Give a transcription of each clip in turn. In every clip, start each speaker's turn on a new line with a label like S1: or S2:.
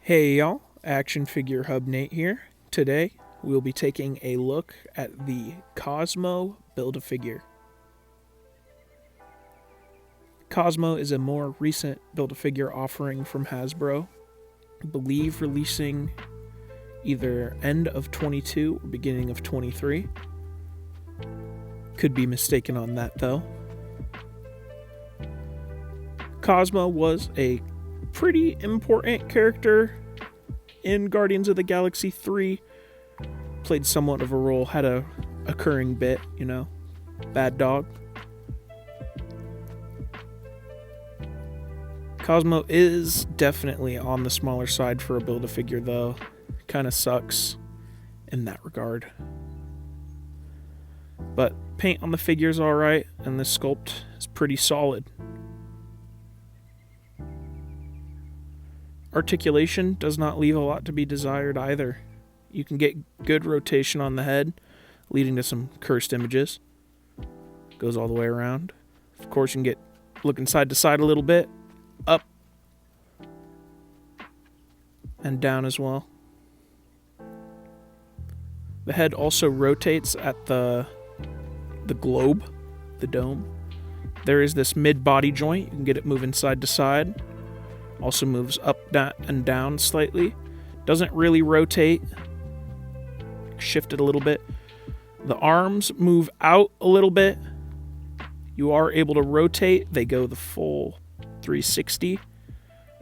S1: Hey y'all, Action Figure Hub Nate here. Today, we'll be taking a look at the Cosmo Build-A-Figure. Cosmo is a more recent Build-A-Figure offering from Hasbro. I believe releasing either end of 22 or beginning of 23. Could be mistaken on that though. Cosmo was a pretty important character in Guardians of the Galaxy 3. Played somewhat of a role, had a occurring bit, bad dog. Cosmo is definitely on the smaller side for a Build-A-Figure though. Kind of sucks in that regard. But paint on the figure is alright, and the sculpt is pretty solid. Articulation does not leave a lot to be desired either. You can get good rotation on the head, leading to some cursed images. Goes all the way around. Of course, you can get looking side to side a little bit, up and down as well. The head also rotates at the globe, the dome. There is this mid-body joint. You can get it moving side to side. Also moves up and down slightly. Doesn't really rotate. Shift it a little bit. The arms move out a little bit. You are able to rotate. They go the full 360.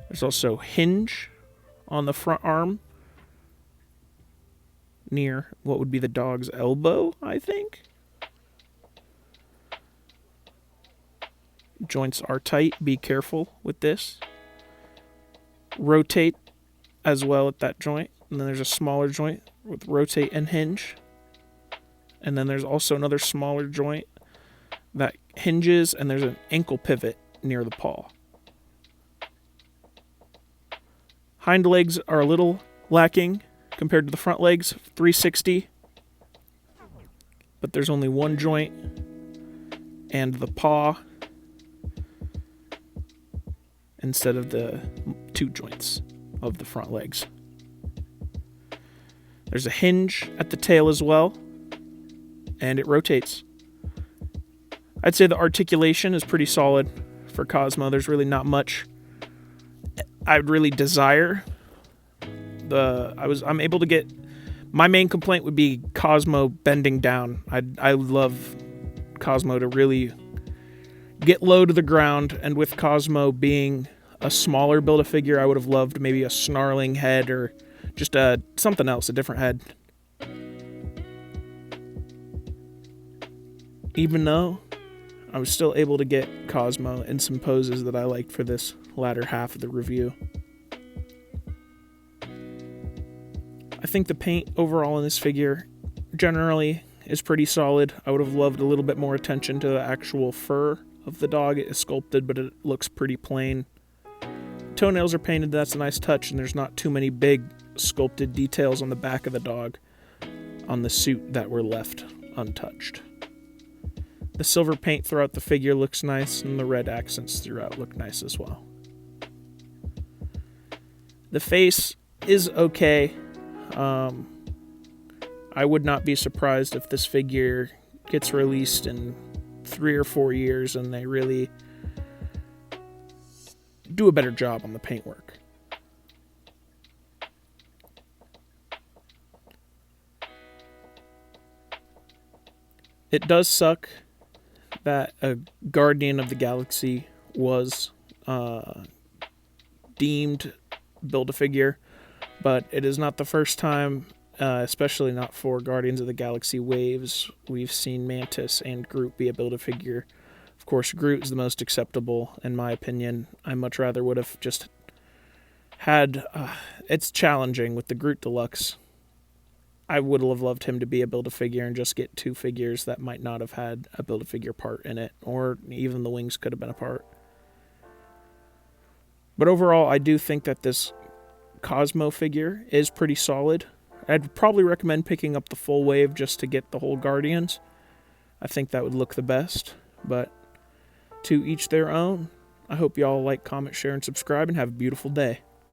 S1: There's also hinge on the front arm near what would be the dog's elbow, I think. Joints are tight. Be careful with this. Rotate as well at that joint, and then there's a smaller joint with rotate and hinge, and then there's also another smaller joint that hinges, and there's an ankle pivot near the paw. Hind legs are a little lacking compared to the front legs, 360, but there's only one joint, and the paw instead of the two joints of the front legs. There's a hinge at the tail as well, and it rotates. I'd say the articulation is pretty solid for Cosmo. There's really not much I would really desire. I'm able to get, my main complaint would be Cosmo bending down. I love Cosmo to really get low to the ground, and with Cosmo being a smaller Build-A-Figure, I would have loved maybe a snarling head or just something else, a different head. Even though I was still able to get Cosmo in some poses that I liked for this latter half of the review. I think the paint overall in this figure generally is pretty solid. I would have loved a little bit more attention to the actual fur of the dog. It is sculpted, but it looks pretty plain. Toenails are painted, that's a nice touch, and there's not too many big sculpted details on the back of the dog on the suit that were left untouched. The silver paint throughout the figure looks nice, and the red accents throughout look nice as well. The face is okay. I would not be surprised if this figure gets released in 3 or 4 years and they really do a better job on the paintwork. It does suck that a Guardian of the Galaxy was deemed Build-A-Figure, but it is not the first time, especially not for Guardians of the Galaxy waves, we've seen Mantis and Groot be a Build-A-Figure. Of course, Groot is the most acceptable, in my opinion. I much rather would have just had... it's challenging with the Groot Deluxe. I would have loved him to be a Build-A-Figure and just get 2 figures that might not have had a Build-A-Figure part in it, or even the wings could have been a part. But overall, I do think that this Cosmo figure is pretty solid. I'd probably recommend picking up the full wave just to get the whole Guardians. I think that would look the best, but to each their own. I hope y'all like, comment, share, and subscribe, and have a beautiful day.